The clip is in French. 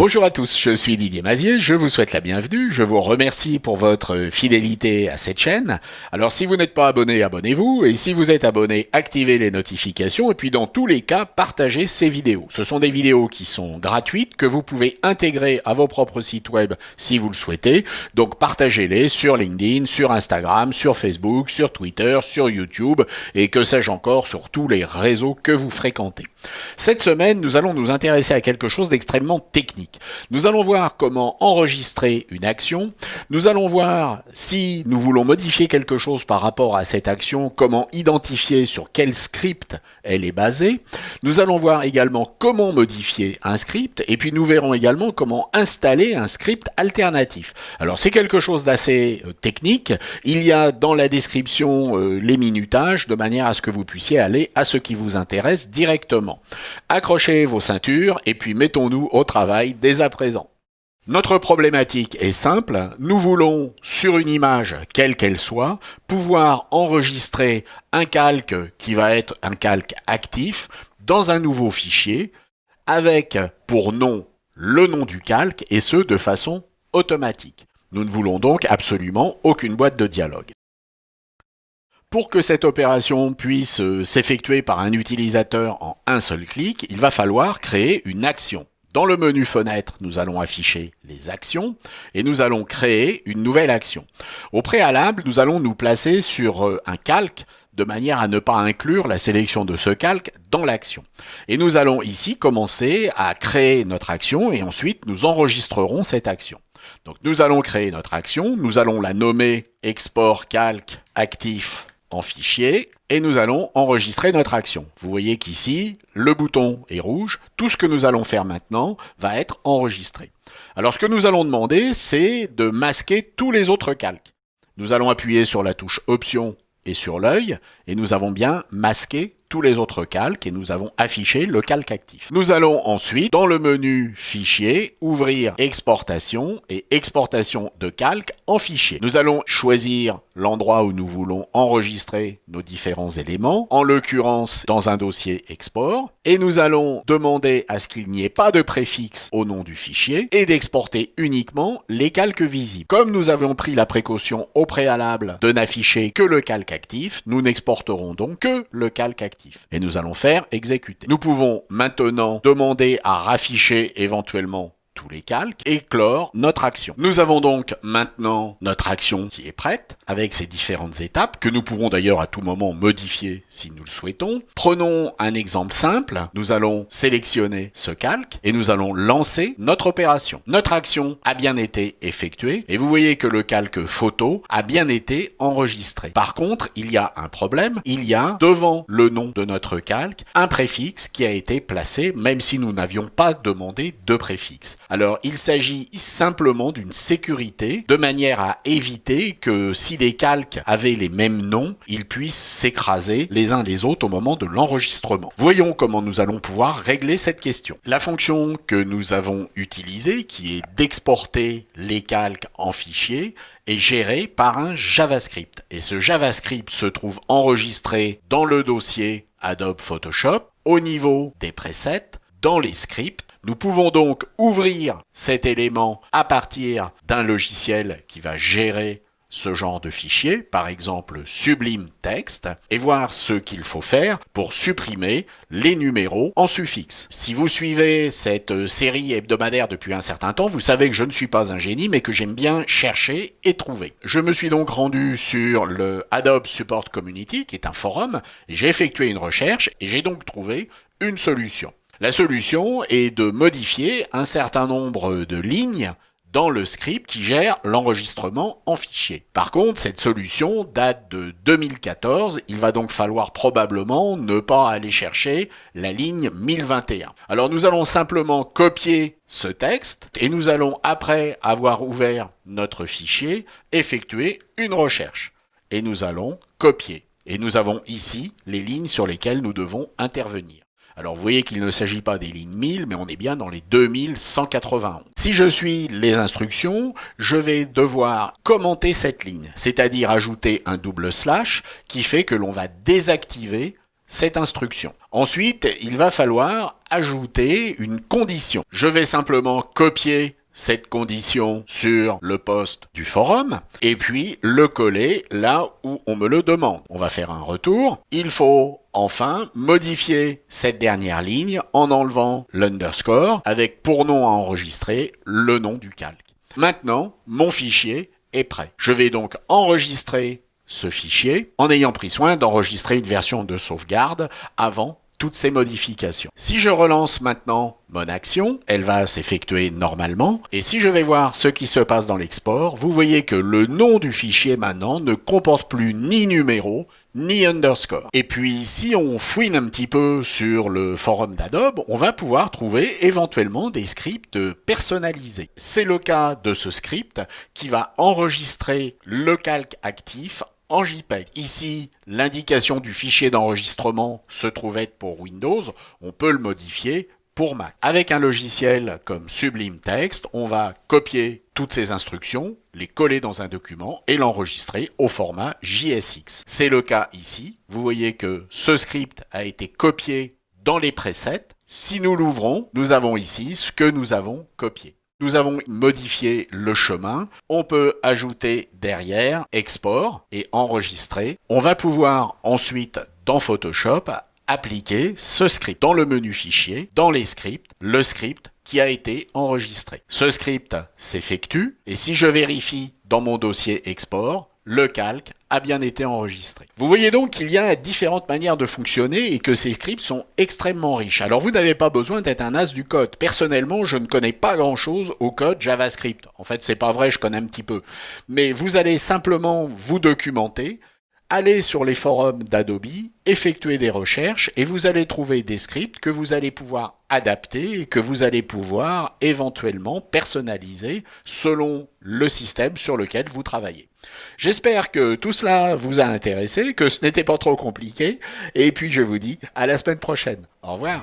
Bonjour à tous, je suis Didier Mazier, je vous souhaite la bienvenue, je vous remercie pour votre fidélité à cette chaîne. Alors si vous n'êtes pas abonné, abonnez-vous, et si vous êtes abonné, activez les notifications, et puis dans tous les cas, partagez ces vidéos. Ce sont des vidéos qui sont gratuites, que vous pouvez intégrer à vos propres sites web si vous le souhaitez, donc partagez-les sur LinkedIn, sur Instagram, sur Facebook, sur Twitter, sur YouTube, et que sais-je encore, sur tous les réseaux que vous fréquentez. Cette semaine, nous allons nous intéresser à quelque chose d'extrêmement technique. Nous allons voir comment enregistrer une action. Nous allons voir si nous voulons modifier quelque chose par rapport à cette action, comment identifier sur quel script elle est basée. Nous allons voir également comment modifier un script et puis nous verrons également comment installer un script alternatif. Alors c'est quelque chose d'assez technique. Il y a dans la description les minutages de manière à ce que vous puissiez aller à ce qui vous intéresse directement. Accrochez vos ceintures et puis mettons-nous au travail dès à présent. Notre problématique est simple, nous voulons, sur une image, quelle qu'elle soit, pouvoir enregistrer un calque qui va être un calque actif dans un nouveau fichier, avec pour nom le nom du calque, et ce de façon automatique. Nous ne voulons donc absolument aucune boîte de dialogue. Pour que cette opération puisse s'effectuer par un utilisateur en un seul clic, il va falloir créer une action. Dans le menu fenêtre, nous allons afficher les actions et nous allons créer une nouvelle action. Au préalable, nous allons nous placer sur un calque de manière à ne pas inclure la sélection de ce calque dans l'action. Et nous allons ici commencer à créer notre action et ensuite nous enregistrerons cette action. Donc nous allons créer notre action, nous allons la nommer export calque actif en fichier et nous allons enregistrer notre action. Vous voyez qu'ici, le bouton est rouge. Tout ce que nous allons faire maintenant va être enregistré. Alors ce que nous allons demander, c'est de masquer tous les autres calques. Nous allons appuyer sur la touche Option et sur l'œil et nous avons bien masqué tous les autres calques et nous avons affiché le calque actif. Nous allons ensuite, dans le menu Fichier, ouvrir Exportation et Exportation de calque en fichier. Nous allons choisir l'endroit où nous voulons enregistrer nos différents éléments, en l'occurrence dans un dossier export, et nous allons demander à ce qu'il n'y ait pas de préfixe au nom du fichier et d'exporter uniquement les calques visibles. Comme nous avons pris la précaution au préalable de n'afficher que le calque actif, nous n'exporterons donc que le calque actif. Et nous allons faire exécuter. Nous pouvons maintenant demander à rafficher éventuellement tous les calques et clore notre action. Nous avons donc maintenant notre action qui est prête avec ses différentes étapes que nous pourrons d'ailleurs à tout moment modifier si nous le souhaitons. Prenons un exemple simple. Nous allons sélectionner ce calque et nous allons lancer notre opération. Notre action a bien été effectuée et vous voyez que le calque photo a bien été enregistré. Par contre, il y a un problème. Il y a devant le nom de notre calque un préfixe qui a été placé même si nous n'avions pas demandé de préfixe. Alors, il s'agit simplement d'une sécurité de manière à éviter que si des calques avaient les mêmes noms, ils puissent s'écraser les uns les autres au moment de l'enregistrement. Voyons comment nous allons pouvoir régler cette question. La fonction que nous avons utilisée, qui est d'exporter les calques en fichier, est gérée par un JavaScript. Et ce JavaScript se trouve enregistré dans le dossier Adobe Photoshop, au niveau des presets, dans les scripts. Nous pouvons donc ouvrir cet élément à partir d'un logiciel qui va gérer ce genre de fichier, par exemple Sublime Text, et voir ce qu'il faut faire pour supprimer les numéros en suffixe. Si vous suivez cette série hebdomadaire depuis un certain temps, vous savez que je ne suis pas un génie, mais que j'aime bien chercher et trouver. Je me suis donc rendu sur le Adobe Support Community, qui est un forum, j'ai effectué une recherche et j'ai donc trouvé une solution. La solution est de modifier un certain nombre de lignes dans le script qui gère l'enregistrement en fichier. Par contre, cette solution date de 2014, il va donc falloir probablement ne pas aller chercher la ligne 1021. Alors nous allons simplement copier ce texte et nous allons, après avoir ouvert notre fichier, effectuer une recherche. Et nous allons copier. Et nous avons ici les lignes sur lesquelles nous devons intervenir. Alors vous voyez qu'il ne s'agit pas des lignes 1000, mais on est bien dans les 2191. Si je suis les instructions, je vais devoir commenter cette ligne, c'est-à-dire ajouter un double slash qui fait que l'on va désactiver cette instruction. Ensuite, il va falloir ajouter une condition. Je vais simplement copier cette condition sur le post du forum et puis le coller là où on me le demande. On va faire un retour. Il faut enfin modifier cette dernière ligne en enlevant l'underscore avec pour nom à enregistrer le nom du calque. Maintenant, mon fichier est prêt. Je vais donc enregistrer ce fichier en ayant pris soin d'enregistrer une version de sauvegarde avant toutes ces modifications. Si je relance maintenant mon action, elle va s'effectuer normalement. Et si je vais voir ce qui se passe dans l'export, vous voyez que le nom du fichier maintenant ne comporte plus ni numéro, ni underscore. Et puis, si on fouine un petit peu sur le forum d'Adobe, on va pouvoir trouver éventuellement des scripts personnalisés. C'est le cas de ce script qui va enregistrer le calque actif en JPEG. Ici, l'indication du fichier d'enregistrement se trouve être pour Windows, on peut le modifier pour Mac. Avec un logiciel comme Sublime Text, on va copier toutes ces instructions, les coller dans un document et l'enregistrer au format JSX. C'est le cas ici. Vous voyez que ce script a été copié dans les presets. Si nous l'ouvrons, nous avons ici ce que nous avons copié. Nous avons modifié le chemin. On peut ajouter derrière export et enregistrer. On va pouvoir ensuite, dans Photoshop, appliquer ce script dans le menu fichier, dans les scripts, le script qui a été enregistré. Ce script s'effectue et si je vérifie dans mon dossier export, le calque a bien été enregistré. Vous voyez donc qu'il y a différentes manières de fonctionner et que ces scripts sont extrêmement riches. Alors vous n'avez pas besoin d'être un as du code. Personnellement, je ne connais pas grand-chose au code JavaScript. En fait, c'est pas vrai, je connais un petit peu. Mais vous allez simplement vous documenter, allez sur les forums d'Adobe, effectuez des recherches et vous allez trouver des scripts que vous allez pouvoir adapter et que vous allez pouvoir éventuellement personnaliser selon le système sur lequel vous travaillez. J'espère que tout cela vous a intéressé, que ce n'était pas trop compliqué et puis je vous dis à la semaine prochaine. Au revoir.